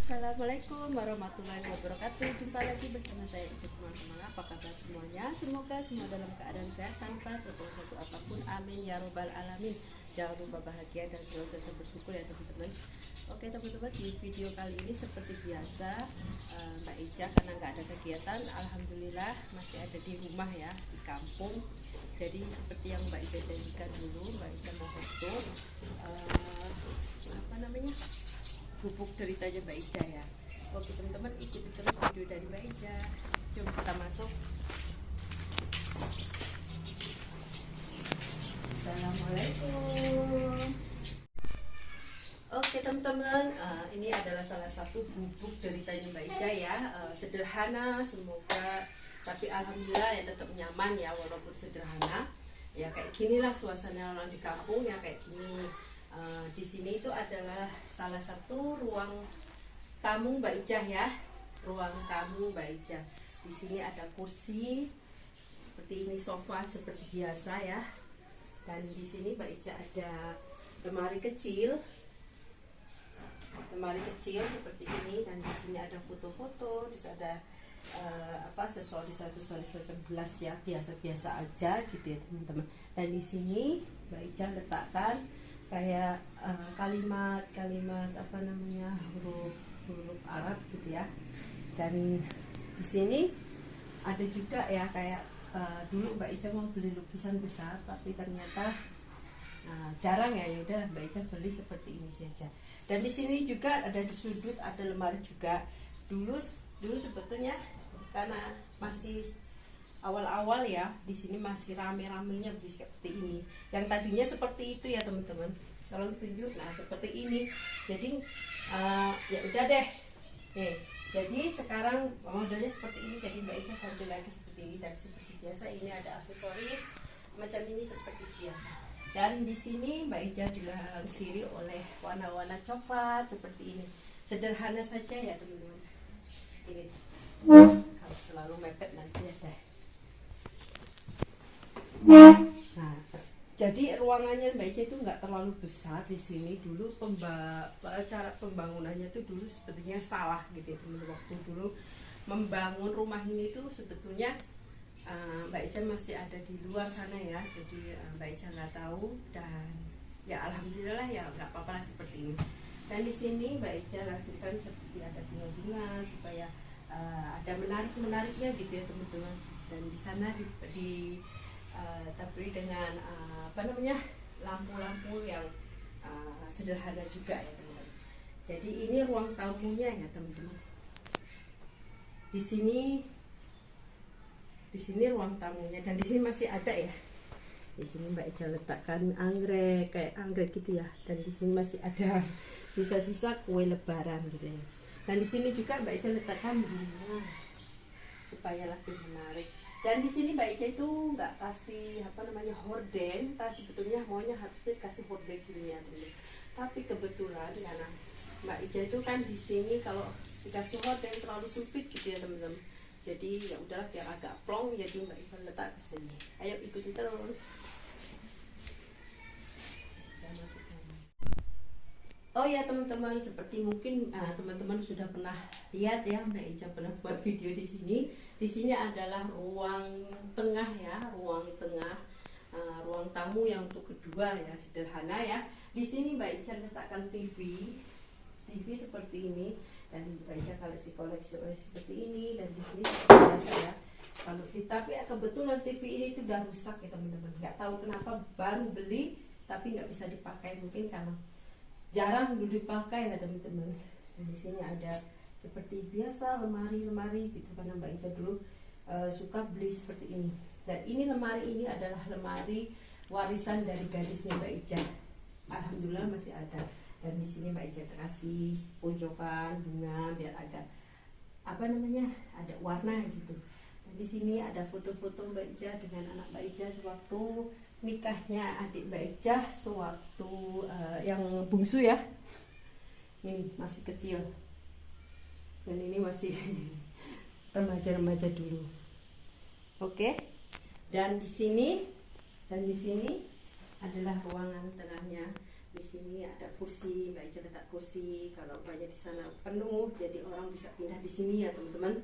Assalamualaikum warahmatullahi wabarakatuh. Jumpa lagi bersama saya teman-teman. Apa kabar semuanya? Semoga semua dalam keadaan sehat tanpa terkena satu apapun. Amin ya robbal alamin. Jangan lupa bahagia dan selalu tetap bersyukur ya teman-teman. Oke teman-teman, di video kali ini seperti biasa Mbak Ica karena nggak ada kegiatan, alhamdulillah masih ada di rumah ya, di kampung. Jadi seperti yang Mbak Ica janjikan dulu, Mbak Ica mau foto bubuk ceritanya Mbak Ica ya. Oke teman-teman, ikuti terus video dari Mbak Ica. Jom kita masuk. Assalamualaikum. Oke teman-teman, ini adalah salah satu bubuk ceritanya Mbak Ica ya. Sederhana semoga, tapi alhamdulillah ya tetap nyaman ya walaupun sederhana. Ya kayak ginilah suasana orang di kampung ya, kayak gini. Di sini itu adalah salah satu ruang tamu Mbak Ica ya, ruang tamu Mbak Ica. Di sini ada kursi seperti ini, sofa seperti biasa ya. Dan di sini Mbak Ica ada lemari kecil seperti ini. Dan di sini ada foto-foto, di sini ada aksesoris macam gelas ya, biasa-biasa aja gitu ya teman-teman. Dan di sini Mbak Ica letakkan kayak kalimat huruf Arab gitu ya. Dan di sini ada juga ya kayak dulu Mbak Ica mau beli lukisan besar tapi ternyata jarang ya, yaudah Mbak Ica beli seperti ini saja. Dan di sini juga ada di sudut ada lemari juga. Dulu sebetulnya karena masih awal-awal ya, di sini masih rame-ramenya seperti ini. Yang tadinya seperti itu ya teman-teman. Kalau tunjuk, nah seperti ini. Jadi ya udah deh. Nih, jadi sekarang modelnya seperti ini. Jadi Mbak Ica ganti lagi seperti ini. Dan seperti biasa ini ada aksesoris macam ini seperti biasa. Dan di sini Mbak Ica dilansiri oleh warna-warna coklat seperti ini. Sederhana saja ya teman-teman. Ini kalau selalu mepet nanti ya deh. Nah, jadi ruangannya Mbak Ica itu nggak terlalu besar di sini. Dulu cara pembangunannya itu dulu sepertinya salah gitu ya teman-teman. Waktu dulu membangun rumah ini tuh sebetulnya Mbak Ica masih ada di luar sana ya. Jadi Mbak Ica nggak tahu, dan ya alhamdulillah ya nggak apa-apa seperti ini. Dan di sini Mbak Ica langsungkan seperti ada bunga-bunga supaya ada menariknya gitu ya teman-teman. Dan di sana diberi dengan lampu-lampu yang sederhana juga ya teman-teman. Jadi ini ruang tamunya ya teman-teman. Di sini ruang tamunya, dan di sini masih ada ya. Di sini Mbak Ica letakkan anggrek, kayak anggrek gitu ya. Dan di sini masih ada sisa-sisa kue lebaran gitu ya. Dan di sini juga Mbak Ica letakkan bunga supaya lebih menarik. Dan di sini Mbak Ica itu nggak kasih horden, tapi sebetulnya maunya harusnya kasih horden sini ya teman. Tapi kebetulan karena Mbak Ica itu kan di sini kalau dikasih horden terlalu sempit gitu ya teman-teman. Jadi ya udahlah biar agak plong, jadi Mbak Ica letak ke sini. Ayo ikuti terus. Oh ya teman-teman, seperti mungkin teman-teman sudah pernah lihat ya, Mbak Ica pernah buat video di sini. Di sini adalah ruang tengah ya, ruang tamu yang untuk kedua ya, sederhana ya. Di sini Mbak Ica letakkan TV seperti ini, dan Mbak Ica koleksi seperti ini. Dan di sini biasa ya. Kalau tapi ya, kebetulan TV ini tuh udah rusak ya teman-teman. Nggak tahu kenapa, baru beli tapi nggak bisa dipakai, mungkin karena jarang dulu dipakai ya teman-teman. Dan di sini ada seperti biasa lemari gitu, karena Mbak Ica dulu suka beli seperti ini. Dan ini lemari ini adalah lemari warisan dari gadisnya Mbak Ica. Alhamdulillah masih ada. Dan di sini Mbak Ica kasih pojokan bunga biar agak ada warna gitu. Dan di sini ada foto-foto Mbak Ica dengan anak Mbak Ica sewaktu nikahnya adik Mbak Ica sewaktu yang bungsu ya. Ini masih kecil. Dan ini masih remaja-remaja dulu. Oke. Dan di sini adalah ruangan tengahnya. Di sini ada kursi, Mbak Ica letak kursi. Kalau banyak di sana penuh, jadi orang bisa pindah di sini ya teman-teman.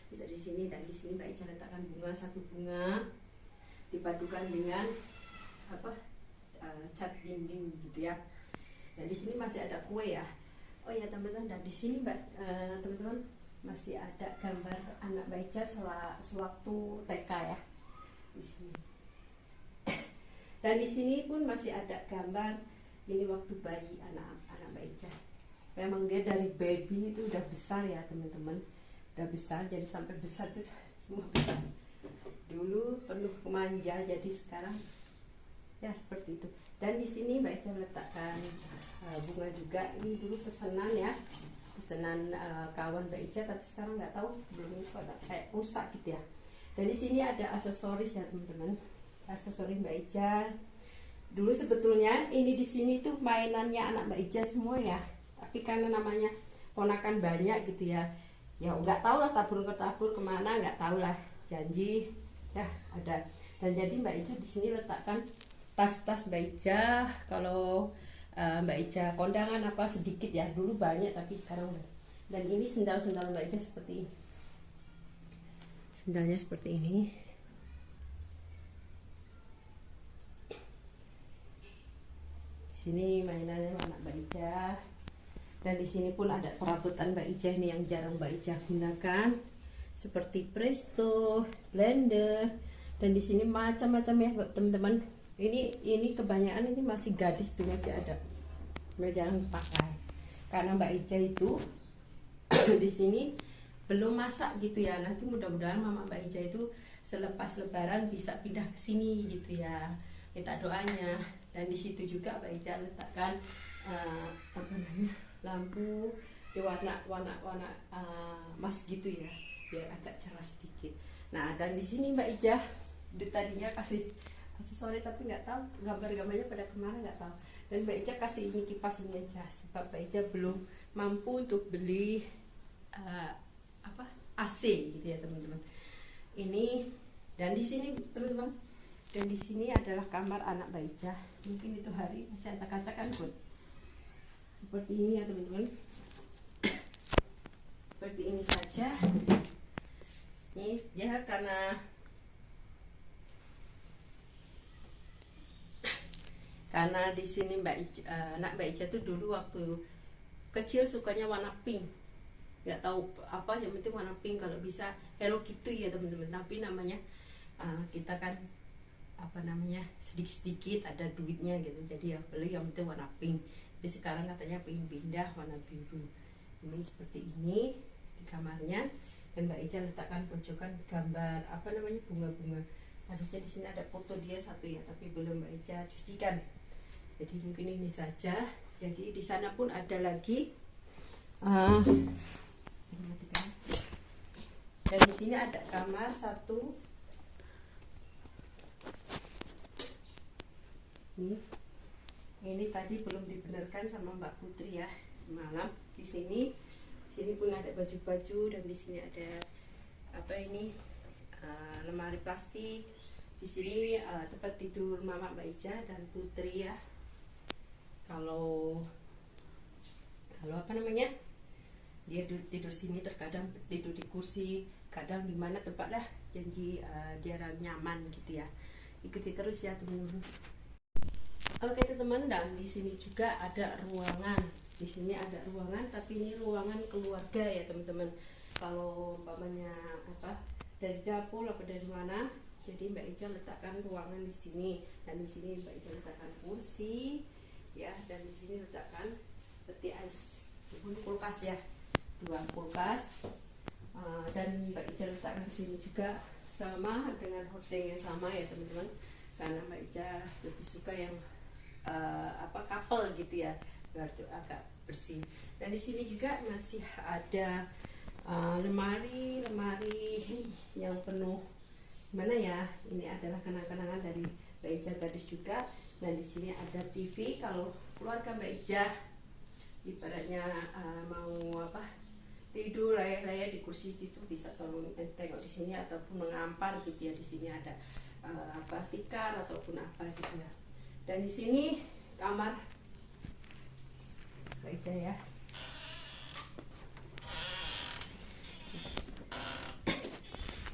Bisa di sini, dan di sini Mbak Ica letakkan bunga, satu bunga dipadukan dengan cat dinding gitu ya. Dan di sini masih ada kue ya. Oh ya teman-teman, dan di sini teman-teman masih ada gambar anak Mbak Ica sewaktu TK ya di sini. Dan di sini pun masih ada gambar ini waktu bayi anak Mbak Ica. Memang dia dari baby itu udah besar ya teman-teman, udah besar, jadi sampai besar itu semua besar. Dulu penuh kemanja, jadi sekarang ya seperti itu. Dan di sini Mbak Ica meletakkan bunga juga. Ini dulu pesanan ya, pesanan kawan Mbak Ica, tapi sekarang nggak tahu, belum kayak rusak gitu ya. Dan di sini ada aksesoris ya teman-teman, aksesoris Mbak Ica. Dulu sebetulnya ini di sini tuh mainannya anak Mbak Ica semua ya, tapi karena namanya ponakan banyak gitu ya, ya nggak tahu lah tabur ke tabur kemana, nggak tahu lah, janji ya ada. Dan jadi Mbak Ica di sini letakkan tas-tas Mbak Ica. Kalau Mbak Ica kondangan apa sedikit ya, dulu banyak tapi sekarang udah. Dan ini sendal-sendal Mbak Ica seperti ini, sendalnya seperti ini. Sini mainannya anak Mbak Ica. Dan di sini pun ada perabotan Mbak Ica ini yang jarang Mbak Ica gunakan, seperti presto, blender, dan di sini macam-macam ya teman-teman. Ini kebanyakan ini masih gadis tuh, masih ada, jarang dipakai karena Mbak Ica itu di sini belum masak gitu ya. Nanti mudah-mudahan mama Mbak Ica itu selepas lebaran bisa pindah ke sini gitu ya, minta doanya. Dan di situ juga Mbak Ica letakkan lampu di warna emas gitu ya, biar agak cerah sedikit. Nah, dan di sini Mbak Ica tadinya kasih aksesoris, tapi nggak tahu gambar-gambarnya pada kemana, nggak tahu. Dan Mbak Ica kasih ini kipas ini aja, sebab Mbak Ica belum mampu untuk beli AC gitu ya teman-teman. Ini, dan di sini teman-teman, dan di sini adalah kamar anak Mbak Ica. Mungkin itu hari masih acak-acakan pun seperti ini ya teman-teman. Seperti ini saja. Nih ya, karena di sini anak Mbak Ica tuh dulu waktu kecil sukanya warna pink, nggak tahu apa, yang penting warna pink, kalau bisa Hello Kitty ya teman-teman. Tapi namanya kita kan sedikit-sedikit ada duitnya gitu, jadi ya beli yang penting warna pink. Tapi sekarang katanya pengen pindah warna biru. Ini seperti ini di kamarnya. Dan Mbak Ica letakkan pojokan gambar bunga-bunga. Harusnya di sini ada foto dia satu ya, tapi belum Mbak Ica cucikan. Jadi mungkin ini saja. Jadi di sana pun ada lagi. Dan di sini ada kamar satu. Ini tadi belum dibenarkan sama Mbak Putri ya malam. Di sini pun ada baju-baju, dan di sini ada lemari plastik. Di sini tempat tidur mama Mbak Ica dan Putri ya. Kalau dia tidur sini, terkadang tidur di kursi, kadang di mana tempat lah, janji dia nyaman gitu ya. Ikuti terus ya teman-teman. Oke teman-teman, dan di sini juga ada ruangan. Di sini ada ruangan, tapi ini ruangan keluarga ya teman-teman. Kalau umpamanya dari dapur apa dari mana, jadi Mbak Ica letakkan ruangan di sini. Dan di sini Mbak Ica letakkan kursi ya, dan di sini letakkan peti ais, kulkas ya, 2 kulkas. Dan Mbak Ica letakkan di sini juga sama dengan hordeng yang sama ya teman-teman, karena Mbak Ica lebih suka yang couple gitu ya, biar agak bersih. Dan di sini juga masih ada lemari yang penuh mana ya. Ini adalah kenang-kenangan dari Mbak Ica gadis juga. Dan di sini ada TV. Kalau keluarga Mbak Ica ibaratnya mau tidur layak-layak di kursi itu, bisa tolong tengok di sini ataupun mengampar gitu ya. Di sini ada tikar ataupun apa gitu ya. Dan di sini kamar Mbak Ica ya.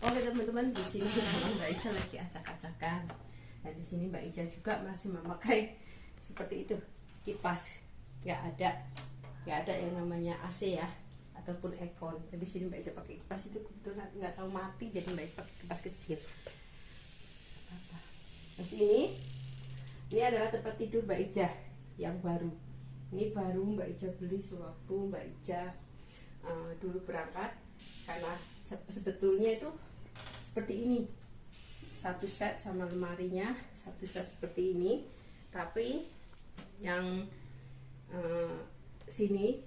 Oke teman-teman, di sini Mbak Ica lagi acak-acakan. Nah di sini Mbak Ica juga masih memakai seperti itu, kipas. Ya ada yang namanya AC ya, ataupun aircon. Di sini Mbak Ica pakai kipas itu kebetulan nggak tahu mati, jadi Mbak Ica pakai kipas kecil. Terus ini adalah tempat tidur Mbak Ica yang baru. Ini baru Mbak Ica beli sewaktu Mbak Ica dulu berangkat, karena sebetulnya itu seperti ini, satu set sama lemarinya, satu set seperti ini, tapi yang sini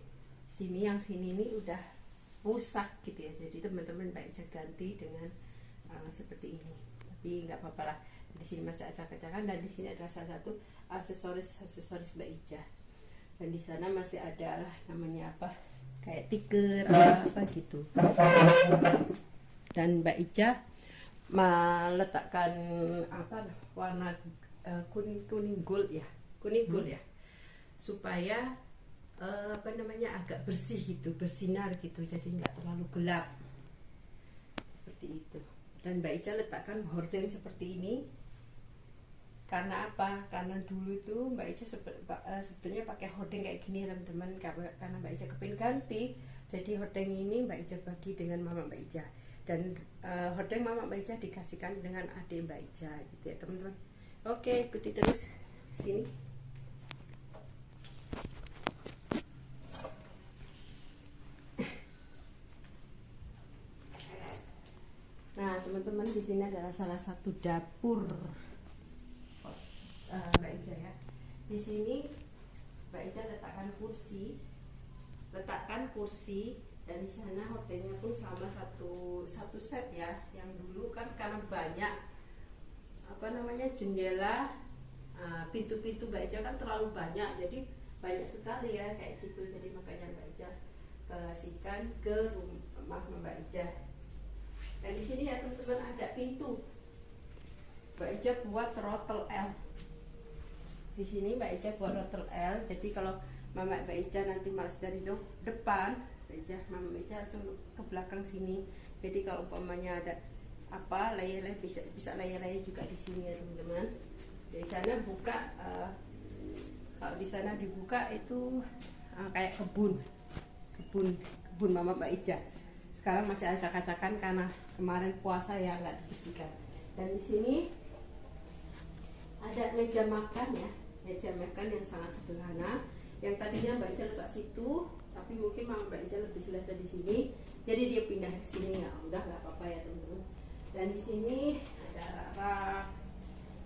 yang sini ini udah rusak gitu ya, jadi teman-teman Mbak Ica ganti dengan seperti ini, tapi nggak apa-apa lah. Di sini masih acak-acakan, dan di sini adalah salah satu aksesoris Mbak Ica, dan di sana masih ada lah namanya apa, kayak tiker apa gitu. Dan Mbak Ica meletakkan apa warna kuning gold ya, supaya apa namanya agak bersih gitu, bersinar gitu, jadi nggak terlalu gelap seperti itu. Dan Mbak Ica letakkan hordeng seperti ini karena apa? Karena dulu tuh Mbak Ica sebetulnya pakai hordeng kayak gini teman-teman, karena Mbak Ica kepin ganti, jadi hordeng ini Mbak Ica bagi dengan mama Mbak Ica, dan hordeng mama Mbak Ica dikasihkan dengan adik Mbak Ica gitu ya teman-teman. Oke, ikuti terus sini. Nah teman-teman, di sini adalah salah satu dapur Mbak Ica ya. Di sini Mbak Ica letakkan kursi, dan di sana hordengnya pun sama satu set ya. Yang dulu kan karena banyak apa namanya jendela, pintu-pintu Mbak Ica kan terlalu banyak, jadi banyak sekali ya kayak gitu, jadi makanya Mbak Ica kasihkan ke rumah Mbak Ica. Dan di sini ya teman-teman ada pintu. Mbak Ica buat rotel L. Di sini Mbak Ica buat rotel L. Jadi kalau mama Mbak Ica nanti malas dari depan, mama Mbak Ica langsung ke belakang sini. Jadi kalau umpamanya ada apa layar bisa layar juga di sini ya teman-teman. Di sana buka, kalau di sana dibuka itu kayak kebun mama Mbak Ica. Sekarang masih acak-acakan karena kemarin puasa ya, nggak dibersihkan. Dan di sini ada meja makan ya, meja makan yang sangat sederhana. Yang tadinya Mbak Ica letak situ, tapi mungkin mama Mbak Ica lebih selesa di sini, jadi dia pindah ke sini ya. Udah nggak apa-apa ya teman-teman. Dan di sini ada rak,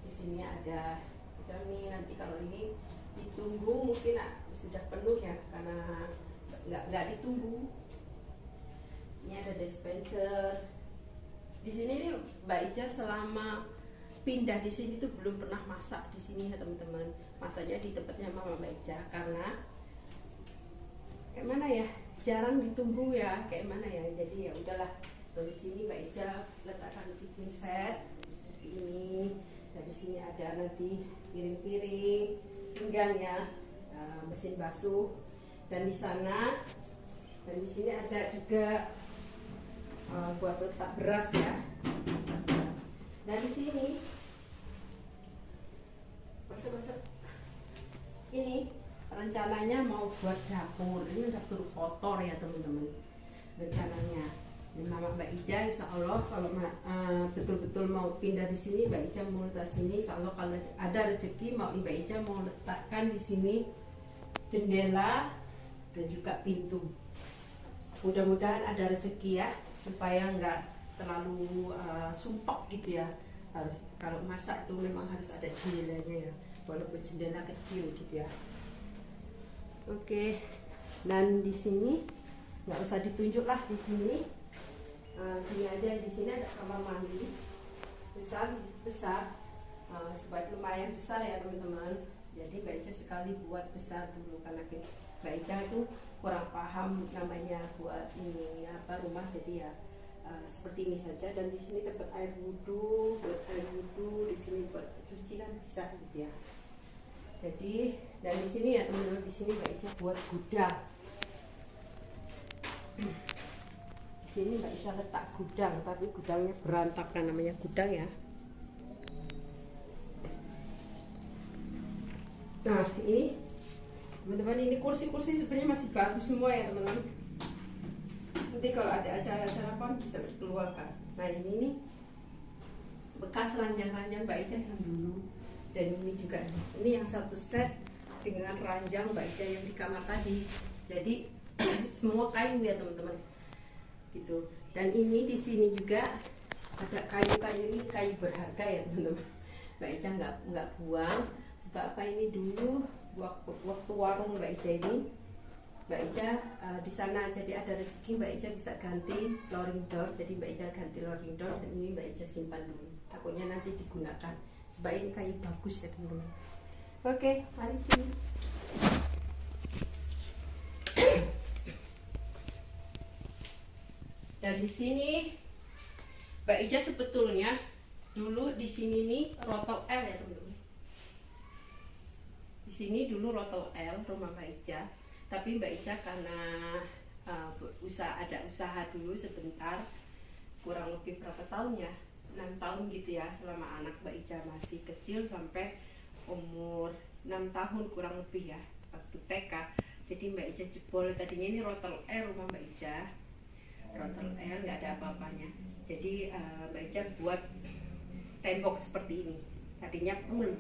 di sini ada cermin. Nanti kalau ini ditunggu mungkin sudah penuh ya, karena nggak ditunggu. Ini ada dispenser. Di sini nih Mbak Ica selama pindah di sini tuh belum pernah masak di sini ya teman-teman. Masaknya di tempatnya mama Mbak Ica, karena kayak mana ya, jarang ditunggu ya, kayak mana ya. Jadi ya udahlah. Di sini Mbak Ica letakkan kitchen set seperti ini. Dan di sini ada nanti piring-piring, pinggan ya, mesin basuh. Dan di sana, dan di sini ada juga buat letak beras ya. Dan di sini masa ini rencananya mau buat dapur. Ini dapur kotor ya teman-teman rencananya. Dan mama Mbak Ica insya Allah kalau betul-betul mau pindah di sini, Mbak Ica mau letak sini. Insya Allah kalau ada rezeki Mbak Ica mau letakkan di sini jendela dan juga pintu. Mudah-mudahan ada rezeki ya, supaya nggak terlalu sumpek gitu ya. Harus kalau masak tuh memang harus ada jendelanya ya, walaupun jendela kecil gitu ya. Oke, dan di sini nggak usah ditunjuk lah, di sini gini aja. Di sini ada kamar mandi besar, supaya lumayan besar ya teman-teman. Jadi Mbak Ica sekali buat besar dulu, karena Mbak Ica itu kurang paham namanya buat ini apa rumah, jadi ya seperti ini saja. Dan di sini tempat air wudhu, buat air wudhu, di sini buat cuci kan bisa gitu ya. Jadi dan di sini ya teman-teman, di sini Mbak Ica buat gudang. Di sini Mbak Ica letak gudang, tapi gudangnya berantakan, namanya gudang ya. Nah ini teman-teman, ini kursi-kursi sebenarnya masih bagus semua ya teman-teman. Nanti kalau ada acara-acara apa bisa dikeluarkan. Nah ini nih bekas ranjang-ranjang Mbak Ica yang dulu, dan ini juga ini yang satu set dengan ranjang Mbak Ica yang di kamar tadi. Jadi semua kayu ya teman-teman gitu. Dan ini di sini juga ada kayu-kayu, ini kayu berharga ya teman-teman. Mbak Ica nggak buang, sebab apa, ini dulu waktu warung Mbak Ica ini, Mbak Ica di sana jadi ada rezeki, Mbak Ica bisa ganti flooring door, jadi Mbak Ica ganti flooring door, dan ini Mbak Ica simpan dulu, takutnya nanti digunakan, sebab ini kayu bagus ya teman-teman. Oke, mari sini. Dan di sini Mbak Ica sebetulnya dulu di sini nih rotel L ya teman-teman. Di sini dulu rotel L rumah Mbak Ica, tapi Mbak Ica karena ada usaha dulu sebentar, kurang lebih berapa tahun ya, 6 tahun gitu ya, selama anak Mbak Ica masih kecil sampai umur 6 tahun kurang lebih ya, waktu TK. Jadi Mbak Ica jebol, tadinya ini rotel L rumah Mbak Ica, rotel L nggak ada apa-apanya. Jadi Mbak Ica buat tembok seperti ini, tadinya full.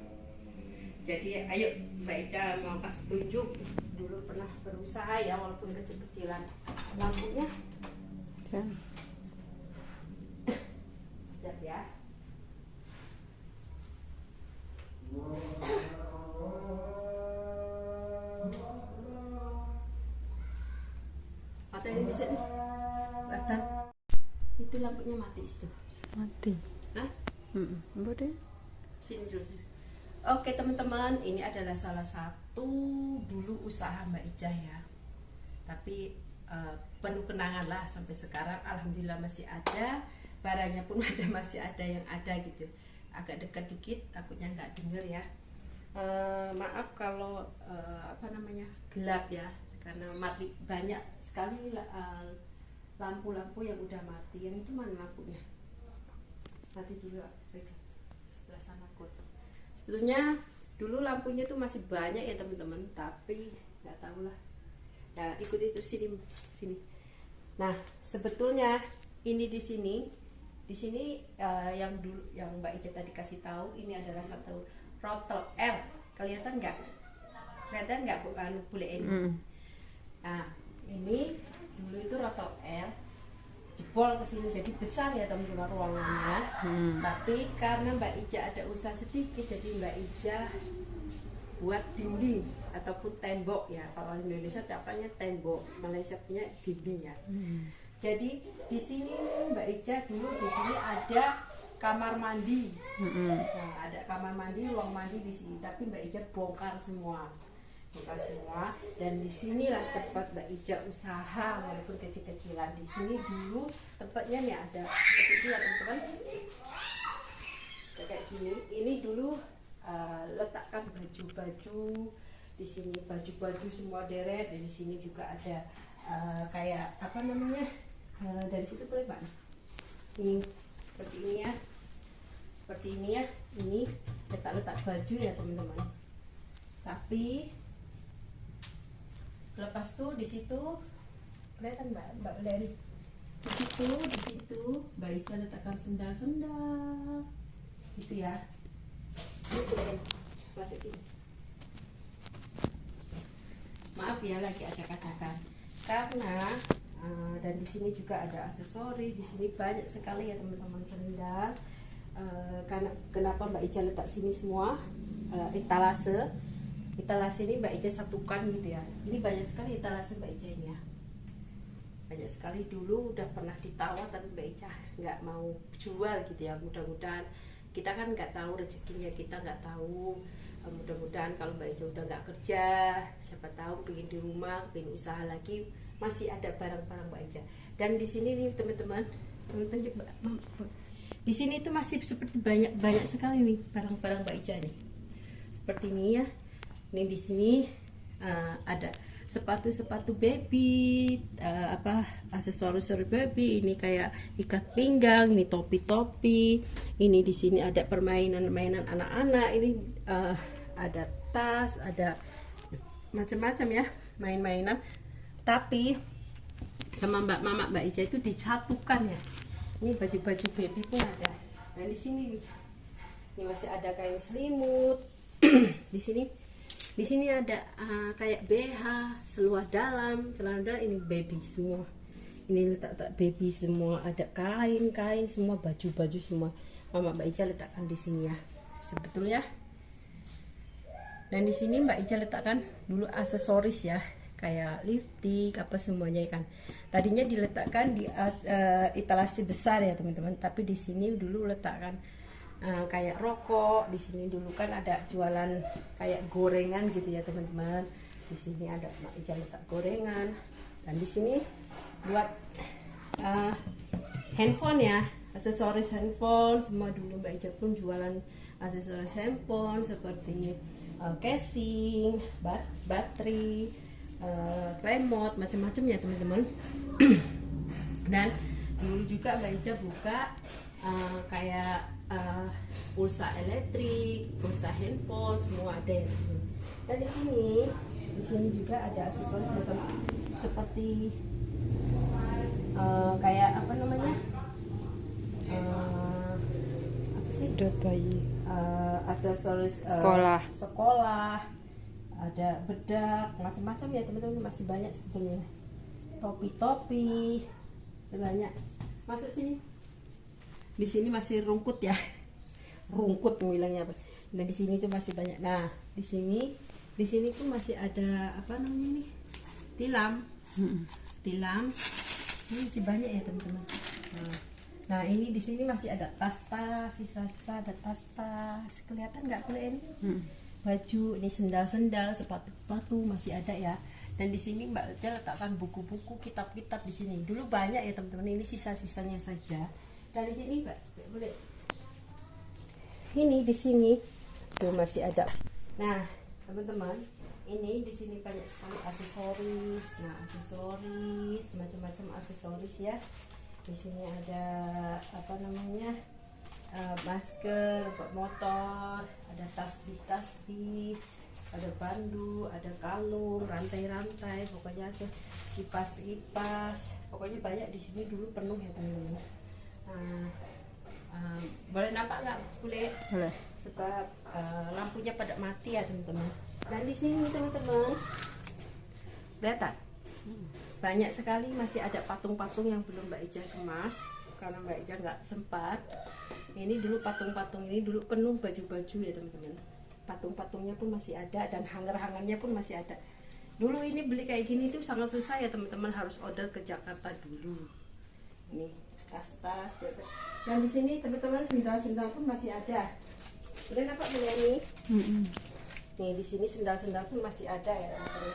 Jadi ayo Mbak Ica mau kasih tunjuk, dulu pernah berusaha ya walaupun kecil-kecilan. Lampunya siap ya. Mata ini bisa nih, kelihatan. Itu lampunya mati situ. Mati. Hah? Boleh. Sini dulu sini. Oke teman-teman, ini adalah salah satu dulu usaha Mbak Ica ya. Tapi penuh kenangan lah sampai sekarang. Alhamdulillah masih ada, barangnya pun masih ada yang ada gitu. Agak dekat dikit, takutnya nggak denger ya. Maaf kalau gelap ya, karena mati banyak sekali lampu-lampu yang udah mati. Yang itu mana lampunya? Nanti dulu pegang sebelah sana kot. Sebetulnya dulu lampunya tuh masih banyak ya teman-teman, tapi nggak tahu lah. Nah ikuti terus sini. Nah sebetulnya ini di sini yang dulu yang Mbak Ica tadi kasih tahu, ini adalah satu rotel L. Kelihatan nggak? Kelihatan nggak Bu Bule ini? Nah ini dulu itu rotel L, jebol ke sini jadi besar ya teman-teman ruangannya. Tapi karena Mbak Ica ada usaha sedikit, jadi Mbak Ica buat dinding ataupun tembok ya. Kalau di Indonesia apanya tembok, Malaysia punya dinding ya. Jadi di sini Mbak Ica dulu di sini ada kamar mandi. Nah, ada kamar mandi, ruang mandi di sini. Tapi Mbak Ica bongkar semua. Dan disinilah tempat Mbak Ica usaha walaupun kecil-kecilan. Di sini dulu tempatnya nih ada seperti itu ya teman-teman, kayak gini. Ini dulu letakkan baju-baju di sini, baju-baju semua deret. Dan di sini juga ada kayak dari situ boleh Pak. Ini seperti ini ya, ini letak-letak baju ya teman-teman. Tapi lepas tuh di situ kelihatan Mbak Len. Di situ Mbak Ica letakkan sendal-sendal gitu ya. Masuk sini. Maaf ya lagi acak-acakan. Karena dan di sini juga ada aksesori. Di sini banyak sekali ya teman-teman sendal. Karena kenapa Mbak Ica letak sini semua etalase ini Mbak Ica satukan gitu ya. Ini banyak sekali etalase Mbak Ica ini ya, banyak sekali. Dulu udah pernah ditawar tapi Mbak Ica nggak mau jual gitu ya. Mudah-mudahan, kita kan nggak tahu rezekinya, kita nggak tahu. Mudah-mudahan kalau Mbak Ica udah nggak kerja, siapa tahu pengen di rumah, pengen usaha lagi, masih ada barang-barang Mbak Ica. Dan di sini nih teman-teman, di sini tuh masih seperti banyak sekali nih barang-barang Mbak Ica nih. Seperti ini ya. Ini di sini ada sepatu baby, aksesoris baby. Ini kayak ikat pinggang, ini topi. Ini di sini ada permainan anak-anak. Ini ada tas, ada macam-macam ya, mainan. Tapi sama Mbak Ica itu disatukan ya. Ini baju baby pun ada. Nah di sini nih, ini masih ada kain selimut. Di sini ada kayak BH, seluar dalam, celana dalam. Ini baby semua. Ini letak baby semua. Ada kain semua, baju semua. Mbak Ica letakkan di sini ya, sebetulnya. Dan di sini Mbak Ica letakkan dulu aksesoris ya, kayak lipstick apa semuanya kan. Tadinya diletakkan di etalase besar ya teman-teman, tapi di sini dulu letakkan kayak rokok. Di sini dulu kan ada jualan kayak gorengan gitu ya teman-teman. Di sini ada Mbak Ica letak gorengan. Dan di sini buat handphone ya, aksesoris handphone semua. Dulu Mbak Ica pun jualan aksesoris handphone seperti casing, baterai, remote, macam-macam ya teman-teman. Dan dulu juga Mbak Ica buka kayak pulsa elektrik, pulsa handphone, semua ada ya. Dan di sini juga ada aksesoris macam seperti kayak apa namanya, apa sih? Dot bayi. Aksesoris sekolah, ada bedak, macam-macam ya teman-teman. Masih banyak sebetulnya. Topi sebanyak. Masuk sini. Di sini masih rumput ya, rumput bilangnya apa. Nah di sini tuh masih banyak. Nah di sini pun masih ada apa namanya nih, tilam. Ini masih banyak ya teman-teman. Nah ini di sini masih ada tas-tas, sisa-sisa ada tas-tas. Kelihatan nggak kuliah ini? Baju, ini sendal-sendal, sepatu masih ada ya. Dan di sini Mbak Ica letakkan buku-buku, kitab-kitab di sini. Dulu banyak ya teman-teman. Ini sisa-sisanya saja. Dan di sini Mbak, boleh. Ini di sini tuh masih ada. Nah, teman-teman, ini di sini banyak sekali aksesoris. Nah, aksesoris, macam-macam aksesoris ya. Di sini ada apa namanya? Masker buat motor, ada tasbih, ada bandu, ada kalung, rantai-rantai, pokoknya kipas, pokoknya banyak di sini. Dulu penuh ya teman-teman. Boleh nampak nggak kulit? Boleh. Sebab lampunya pada mati ya teman-teman. Dan di sini teman-teman, lihat tak? Banyak sekali masih ada patung-patung yang belum Mbak Ica kemas karena Mbak Ica nggak sempat. Ini dulu patung-patung ini dulu penuh baju-baju ya teman-teman. Patung-patungnya pun masih ada dan hanger-hangernya pun masih ada. Dulu ini beli kayak gini tuh sangat susah ya teman-teman, harus order ke Jakarta dulu. Ini tas-tas. Dan di sini teman-teman sendal-sendal pun masih ada. Udah nampak beli ini? Nih di sini sendal-sendal pun masih ada ya teman-teman.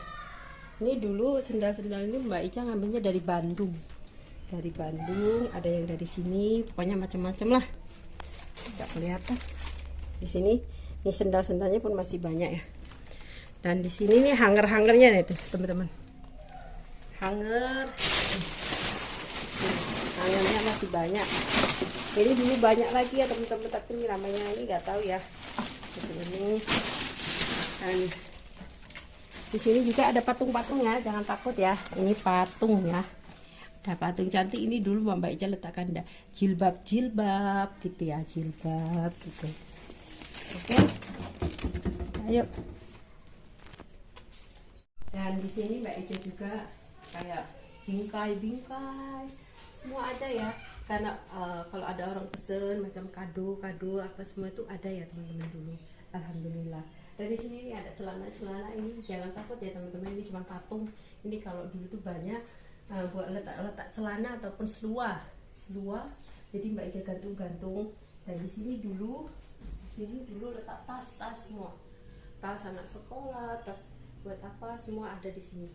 Ini dulu sendal-sendal ini Mbak Ica ngambilnya dari Bandung. Dari Bandung, ada yang dari sini, pokoknya macam-macam lah. Tidak kelihatan. Di sini, ini sendal-sendalnya pun masih banyak ya. Dan di sini nih hanger-hangernya nih tuh, teman-teman. Hangernya masih banyak. Ini dulu banyak lagi ya teman-teman, tapi ini namanya ini nggak tahu ya. Ini. Dan di sini juga ada patung-patung ya, jangan takut ya. Ini patung ya. Ada patung cantik. Ini dulu Mbak Ica letakkan ada jilbab gitu ya, jilbab gitu. Oke. Ayo. Dan di sini Mbak Ica juga kayak bingkai, semua ada ya. Karena kalau ada orang pesen macam kado apa semua itu ada ya teman-teman dulu. Alhamdulillah. Dan di sini ada celana ini, jangan takut ya teman-teman, ini cuma patung. Ini kalau dulu tuh banyak buat letak celana ataupun seluar. Jadi Mbak Ica gantung. Dan di sini dulu letak tas semua. Tas anak sekolah, tas buat apa semua ada di sini.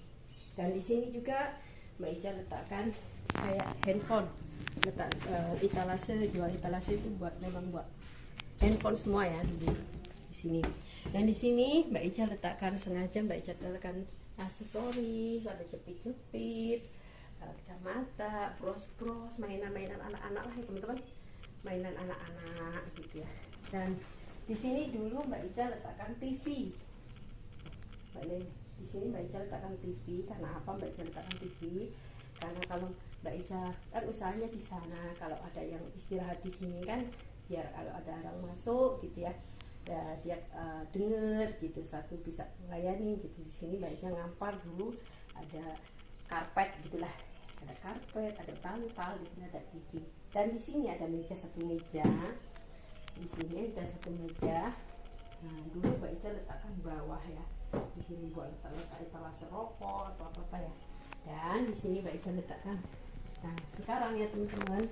Dan di sini juga Mbak Ica letakkan kayak handphone. Letak jual etalase itu memang buat handphone semua ya dulu di sini. Dan di sini Mbak Ica letakkan, sengaja Mbak Ica letakkan aksesoris, ada jepit-jepit, kacamata, bros-bros, mainan-mainan anak-anak lah ya teman-teman, mainan anak-anak gitu ya. Dan di sini dulu Mbak Ica letakkan TV. Di sini Mbak Ica letakkan TV. Karena apa Mbak Ica letakkan TV? Karena kalau Mbak Ica kan usahanya di sana, kalau ada yang istirahat di sini kan, biar kalau ada orang masuk gitu ya, dia denger gitu, satu bisa melayani gitu. Di sini Mbak Ica ngampar dulu, ada karpet gitulah, ada karpet, ada bantal, di sini ada TV. Dan di sini ada meja, satu meja. Di sini ada satu meja. Nah, dulu Mbak Ica letakkan bawah ya. Di sini buat letak etalase rokok atau apa ya. Dan di sini Mbak Ica letakkan. Nah, sekarang ya teman-teman,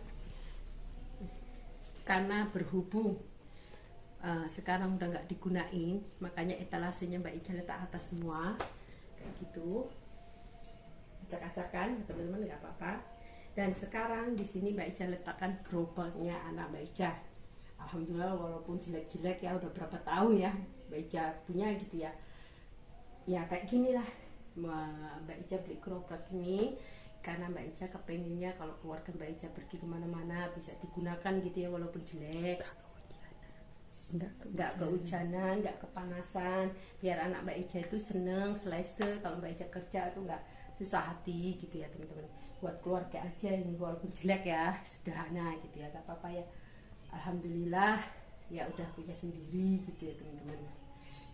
karena berhubung sekarang udah nggak digunain, makanya etalasenya Mbak Ica letak atas semua kayak gitu, acak-acakan teman-teman, nggak apa-apa. Dan sekarang di sini Mbak Ica letakkan gerobaknya anak Mbak Ica. Alhamdulillah, walaupun jelek-jelek ya, udah berapa tahun ya Mbak Ica punya gitu ya. Ya kayak gini lah Mbak Ica beli gerobak ini karena Mbak Ica kepengennya kalau keluarga Mbak Ica pergi kemana-mana bisa digunakan gitu ya, walaupun jelek, nggak kehujanan, nggak kepanasan, biar anak Mbak Ica itu seneng, selese kalau Mbak Ica kerja itu nggak susah hati gitu ya teman-teman. Buat keluarga aja ini, walaupun jelek ya, sederhana gitu ya, nggak apa-apa ya. Alhamdulillah ya udah punya sendiri gitu ya teman-teman.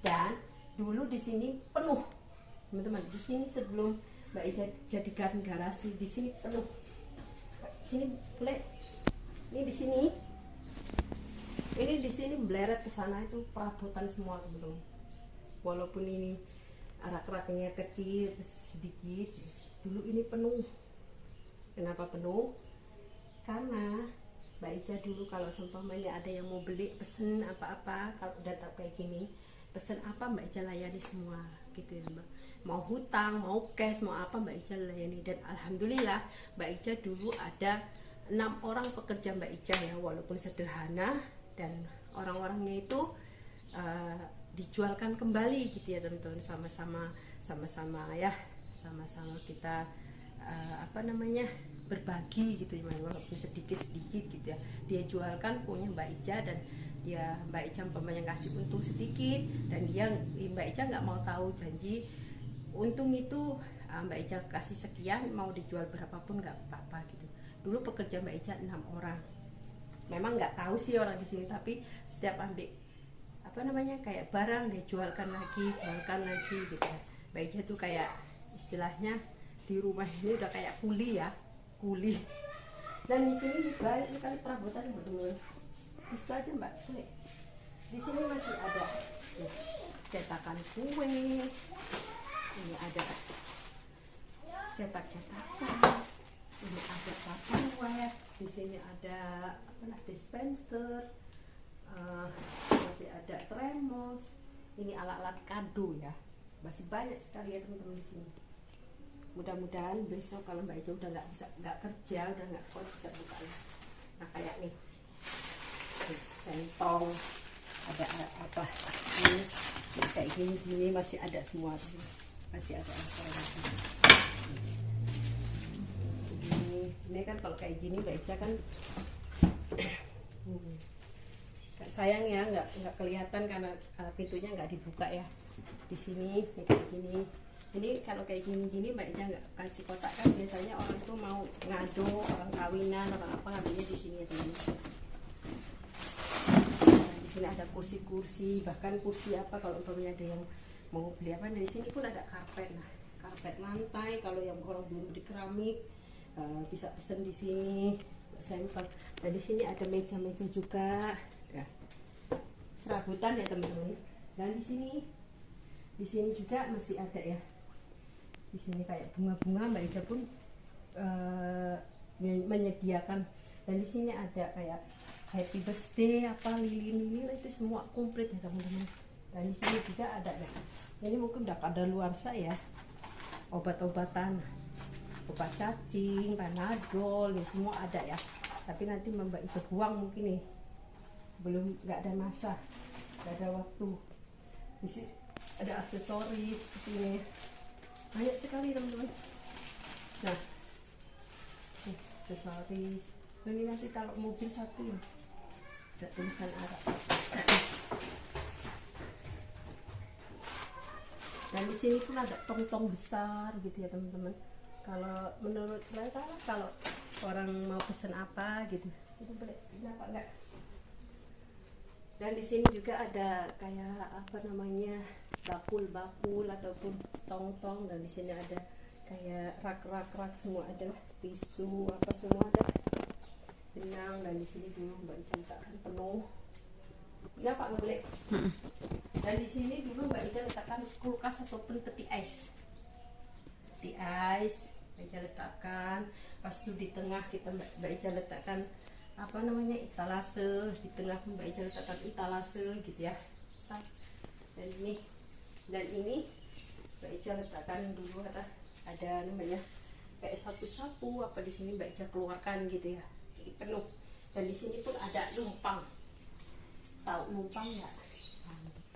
Dan dulu di sini penuh teman-teman, di sini sebelum Mbak Ica jadikan garasi, di sini penuh. Sini boleh, ini di sini beleret ke sana itu perabotan semua teman-teman. Walaupun ini rak-raknya kecil sedikit, dulu ini penuh. Kenapa penuh? Karena Mbak Ica dulu kalau seumpamanya ada yang mau beli, pesen apa-apa, kalau udah tahu kayak gini, pesen apa Mbak Ica layani semua gitu ya Mbak. Mau hutang, mau cash, mau apa Mbak Ica layani. Dan alhamdulillah Mbak Ica dulu ada 6 orang pekerja Mbak Ica ya, walaupun sederhana, dan orang-orangnya itu dijualkan kembali gitu ya teman-teman, sama-sama ya, sama-sama kita berbagi gitu ya, walaupun sedikit-sedikit gitu ya. Dia jualkan punya Mbak Ica, dan dia Mbak Ica umpamanya ngasih untung sedikit, dan Mbak Ica nggak mau tahu, janji untung itu Mbak Ica kasih sekian, mau dijual berapapun nggak apa-apa gitu. Dulu pekerja Mbak Ica 6 orang. Memang nggak tahu sih orang di sini, tapi setiap ambil kayak barang dia jualkan lagi gitu ya. Mbak Ica tuh kayak istilahnya di rumah ini udah kayak kuli ya, kuli. Dan di sini juga ini kali perabotan betul. Di situ aja Mbak. Di sini masih ada cetakan kue. Ini ada cetak-cetakan. Ini ada tupperware. Di sini ada dispenser. Masih ada termos. Ini alat-alat kado ya. Masih banyak sekali ya teman-teman di sini. Mudah-mudahan besok kalau Mbak Ica udah nggak kerja, udah nggak kuat, bisa buka lah. Nah kayak nih centong, ada apa ini kayak gini masih ada semua, masih ada ini kan kalau kayak gini Mbak Ica kan sayang ya, nggak kelihatan karena pintunya nggak dibuka ya. Di sini kayak gini. Ini kalau kayak gini Mbak Ica nggak kasih kotak, kan biasanya orang tuh mau ngado, orang kawinan, orang apa, ngambilnya di sini ya teman-teman. Di sini ada kursi-kursi, bahkan kursi apa kalau umpamanya ada yang mau beli apa, dari sini pun ada karpet. Nah, karpet lantai kalau yang orang belum beli keramik bisa pesen di sini, sampel. Dan di sini ada meja-meja juga, ya. Serabutan ya teman-teman. Dan di sini juga masih ada ya. Di sini kayak bunga-bunga Mbak Ica pun menyediakan. Dan di sini ada kayak happy birthday apa, lilin-lilin, itu semua komplit ya teman-teman. Dan di sini juga ada ya. Ini mungkin udah kadaluarsa ya. Obat-obatan, obat cacing, panadol, ya semua ada ya. Tapi nanti Mbak Ica buang mungkin nih. Belum, nggak ada masa, nggak ada waktu. Di sini ada aksesoris seperti ini, banyak sekali teman-teman. Nah, nih, aksesoris. Ini nanti kalau mobil satu ya, ada tulisan Arab. Dan di sini pun ada tong-tong besar gitu ya teman-teman. Kalau menurut mereka kalau orang mau pesen apa gitu, itu boleh, kenapa enggak? Dan di sini juga ada kayak apa namanya, bakul-bakul ataupun tong-tong, dan di sini ada kayak rak semua, ada tisu apa semua ada, benang, dan di sini dulu Mbak Ica letakkan penuh. Kenapa nggak boleh? Dan di sini dulu Mbak Ica letakkan kulkas ataupun peti es. Peti es Mbak Ica letakkan. Pas itu di tengah Mbak Ica letakkan apa namanya, etalase. Di tengah Mbak Ica letakkan etalase gitu ya. Dan ini Mbak Ica letakkan dulu ada namanya kayak satu-satu apa di sini Mbak Ica keluarkan gitu ya. Jadi penuh. Dan di sini pun ada lumpang. Tahu lumpang nggak?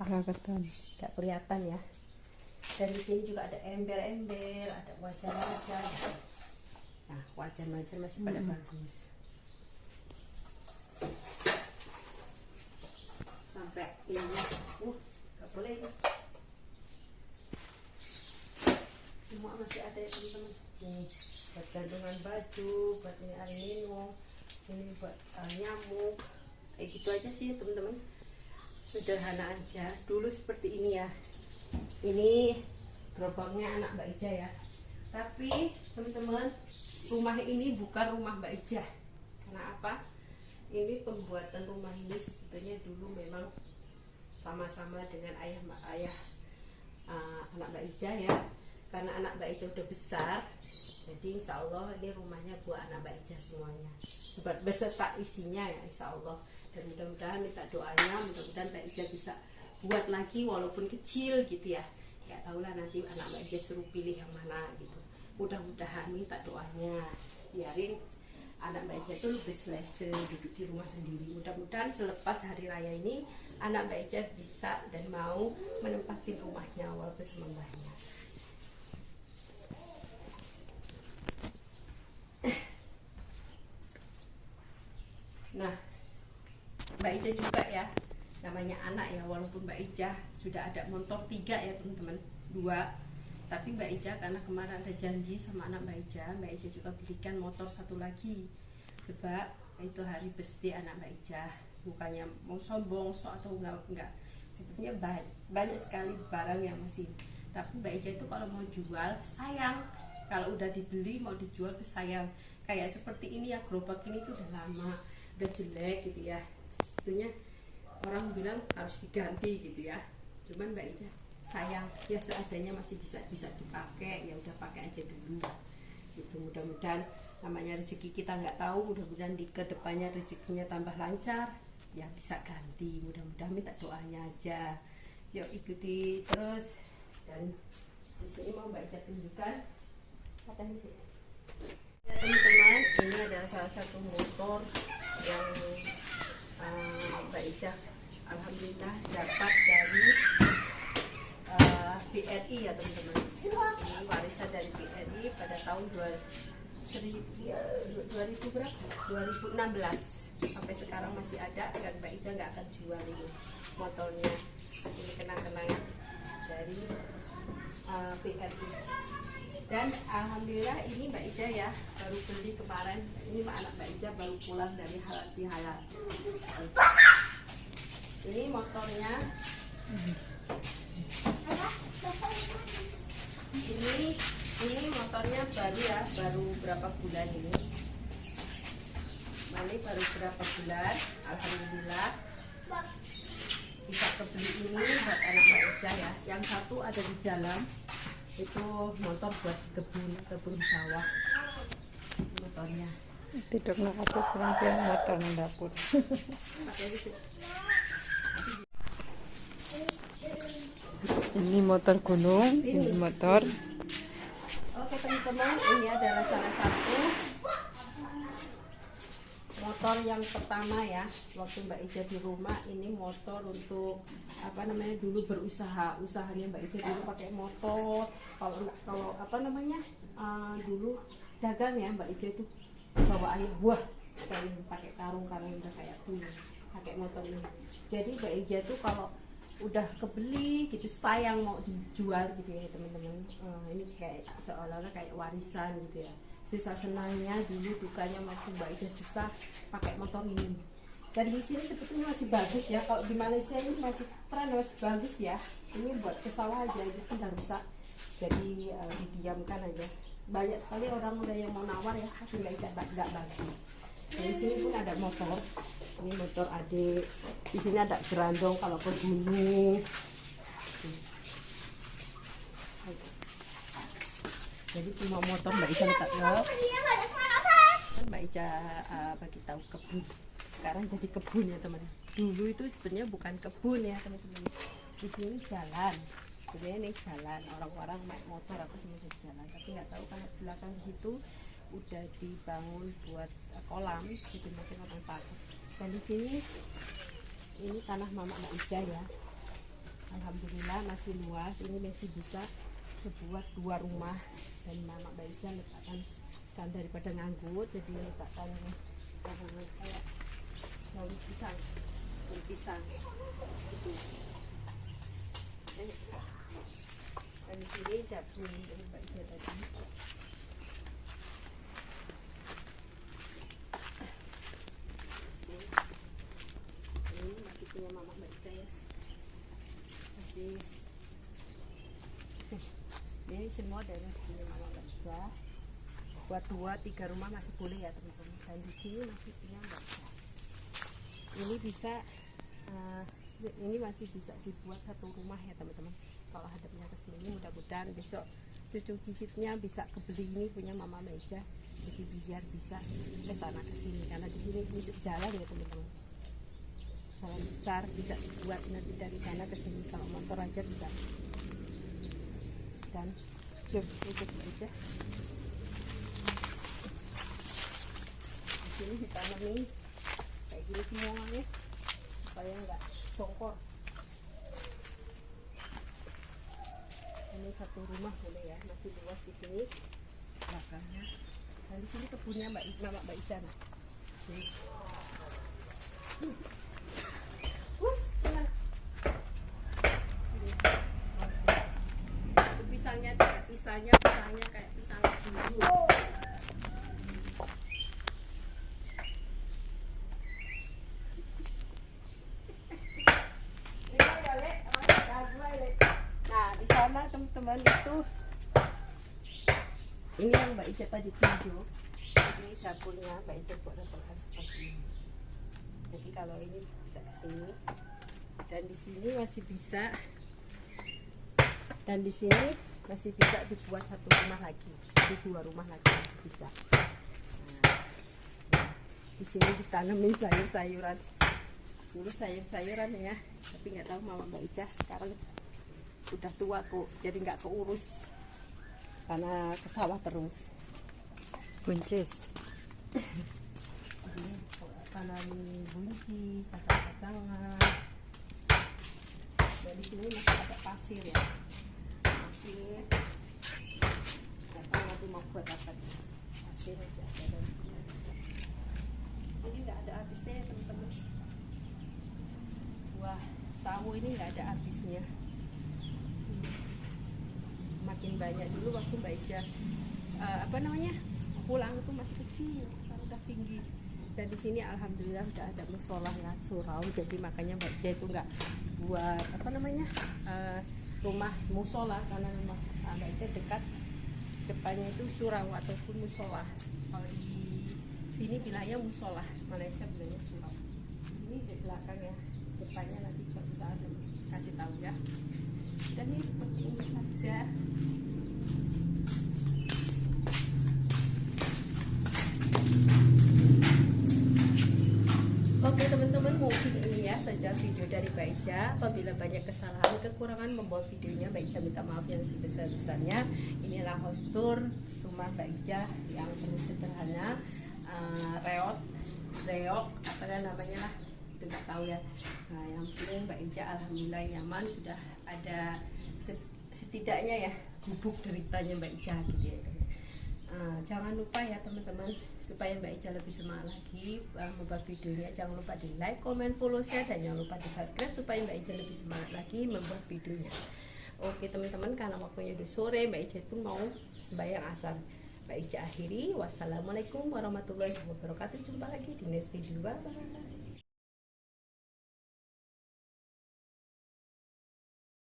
Nggak kelihatan ya. Dan di sini juga ada ember-ember, ada wajan-wajan. Nah, wajan-wajan masih pada bagus. Sampai ini, nggak boleh ini. Semua masih ada ya teman-teman. Nih, buat gantungan baju, buat ini air minum, ini buat nyamuk. Kayak gitu aja sih teman-teman, sederhana aja. Dulu seperti ini ya, ini gerobaknya anak Mbak Ica ya. Tapi teman-teman, rumah ini bukan rumah Mbak Ica. Karena apa? Ini pembuatan rumah ini sebetulnya dulu memang sama-sama dengan ayah anak Mbak Ica ya. Karena anak Mbak Ica udah besar, jadi insya Allah ini rumahnya buat anak Mbak Ica semuanya, beserta isinya ya insya Allah. Dan mudah-mudahan minta doanya, mudah-mudahan Mbak Ica bisa buat lagi walaupun kecil gitu ya. Nggak tahu lah nanti anak Mbak Ica suruh pilih yang mana gitu. Mudah-mudahan minta doanya, biarin anak Mbak Ica itu lebih selesa duduk di rumah sendiri. Mudah-mudahan selepas hari raya ini anak Mbak Ica bisa dan mau menempati rumahnya walaupun sama mbahnya. Nah, Mbak Ica juga ya, namanya anak ya, walaupun Mbak Ica sudah ada motor 3 ya teman-teman, 2, tapi Mbak Ica karena kemarin ada janji sama anak Mbak Ica juga belikan motor 1 lagi, sebab itu hari birthday anak Mbak Ica. Bukannya mau sombong atau enggak, sebetulnya banyak sekali barang yang masih, tapi Mbak Ica itu kalau mau jual sayang, kalau udah dibeli mau dijual tuh sayang. Kayak seperti ini ya, gerobak ini tuh udah lama, udah jelek gitu ya, sebetulnya orang bilang harus diganti gitu ya, cuman Mbak Ica sayang ya, seadanya masih bisa dipakai, ya udah pakai aja dulu gitu. Mudah-mudahan namanya rezeki kita nggak tahu, mudah-mudahan di kedepannya rezekinya tambah lancar ya, bisa ganti. Mudah-mudahan minta doanya aja. Yuk ikuti terus. Dan di sini mau Mbak Ica tunjukkan katanya sih ya teman-teman, ini adalah salah satu motor yang Mbak Ica alhamdulillah dapat dari BRI ya teman-teman. Ini warisan dari BRI pada tahun 2016 sampai sekarang masih ada, dan Mbak Ica nggak akan jual ini motornya. Ini kenang-kenangan dari BRI. Dan alhamdulillah ini Mbak Ica ya baru beli kemarin. Ini anak Mbak Ica baru pulang dari halal bihalal. Ini motornya. Ini motornya baru ya, baru berapa bulan ini. Ini baru berapa bulan, alhamdulillah bisa kebeli ini buat anak Mbak Ica ya. Yang satu ada di dalam, itu motor buat kebun sawah motornya. Tidur nak aku kurang motor nang dapur. Ini motor gunung, ini motor. Oke teman-teman, ini adalah salah satu motor yang pertama ya, waktu Mbak Ija di rumah. Ini motor untuk apa namanya, dulu berusaha, usahanya Mbak Ija dulu pakai motor. Kalau apa namanya, dulu dagang ya Mbak Ija itu bawa air buah dan pakai karung-karung udah kayak dulu pakai motor ini. Jadi Mbak Ija tuh kalau udah kebeli gitu sayang mau dijual gitu ya teman-teman. Ini kayak seolah-olah kayak warisan gitu ya. Susah senangnya dulu, dukanya waktu Mbak Ija susah pakai motor ini. Dan di sini sebetulnya masih bagus ya, kalau di Malaysia ini masih tren, masih bagus ya. Ini buat ke sawah aja, itu udah rusak, jadi didiamkan aja. Banyak sekali orang udah yang mau nawar ya, tapi Mbak Ija nggak bagi. Di sini pun ada motor, ini motor adik. Di sini ada gerandong kalau ke gunung. Jadi semua motor Mbak Ija letak ya. Mbak Ija bagi tahu kebun. Sekarang jadi kebun ya teman. Dulu itu sebenarnya bukan kebun ya teman-teman. Di sini jalan. Sebenarnya ini jalan, orang-orang naik motor apa semua di jalan. Tapi nggak tahu kan belakang di situ udah dibangun buat kolam, jadi mungkin orang pakai. Dan di sini ini tanah mama Mbak Ija ya. Alhamdulillah masih luas. Ini masih bisa dibuat 2 rumah. Dan mama Mbak Ija letakkan kan daripada nganggur, jadi letakkan kayak daun pisang gitu. Dan di sini dapur dari Mbak Ija tadi. Ini masih punya mama Mbak Ija ya. Masih ini semua dari sini mama Mbak Ija. Buat 2-3 rumah masih boleh ya teman-teman. Dan di sini masih punya Mbak Ija. Ini bisa ini masih bisa dibuat 1 rumah ya teman-teman. Kalau hadapnya ke sini, mudah-mudahan besok cucu cicitnya bisa kebeli ini punya mama Mbak Ija. Jadi biar bisa ke sana ke sini, karena di sini bisa jalan ya teman-teman. Jalan besar bisa dibuat nanti dari sana ke sini, kalau motor aja bisa. Dan cukup aja. Di sini ditanami kayak gini semuanya supaya nggak bongkor. Ini 1 rumah boleh ya, masih luas di sini belakangnya. Dan di sini kebunnya mama Mbak Ija. Pisangnya kayak pisangnya kayak pisang dulu. Nah di sana teman-teman itu ini yang Mbak Ija tadi tunjuk. Ini dapurnya Mbak Ija buat dapurkan seperti ini. Jadi kalau ini bisa ke sini, dan di sini masih bisa, dan di sini masih bisa dibuat 1 rumah lagi, jadi 2 rumah lagi masih bisa. Nah, di sini ditanamin sayur-sayuran. Dulu sayur-sayuran ya, tapi nggak tahu mama Mbak Ija sekarang udah tua kok, jadi nggak keurus karena ke sawah terus. Buncis. Tanami buncis, kacang-kacangan. Dan di sini masih ada pasir ya, pasir. Nggak tahu nanti mau buat apa. Pasir masih ada dan ini nggak ada habisnya ya teman-teman. Wah, sawo ini nggak ada habisnya. Makin banyak. Dulu waktu Mbak Ija pulang itu masih kecil, sekarang udah tinggi. Dan di sini alhamdulillah udah ada musola ya, surau. Jadi makanya Mbak Ija itu nggak buat rumah musola, karena rumah Mbak Ija dekat depannya itu surau ataupun musola. Kalau di sini bilangnya musola, Malaysia bilangnya surau. Ini di belakang ya, depannya nanti suatu saat kasih tahu ya. Dan ini seperti ini saja. Oke teman-teman, mungkin ini ya saja video dari Mbak Ija. Apabila banyak kesalahan kekurangan membuat videonya, Mbak Ija minta maaf yang sebesar-besarnya. Inilah house tour rumah Mbak Ija yang penuh sederhana, reot namanya lah, itu nggak tahu ya. Nah, yang penting Mbak Ica alhamdulillah nyaman, sudah ada setidaknya ya gubuk deritanya Mbak Ica gitu ya. Jangan lupa ya teman-teman, supaya Mbak Ica lebih semangat lagi membuat videonya, jangan lupa di like, comment, follow, share, dan jangan lupa di subscribe supaya Mbak Ica lebih semangat lagi membuat videonya. Oke teman-teman, karena waktunya udah sore, Mbak Ica pun mau sembahyang asar. Mbak Ica akhiri, wassalamualaikum warahmatullahi wabarakatuh. Jumpa lagi di next video, bye bye.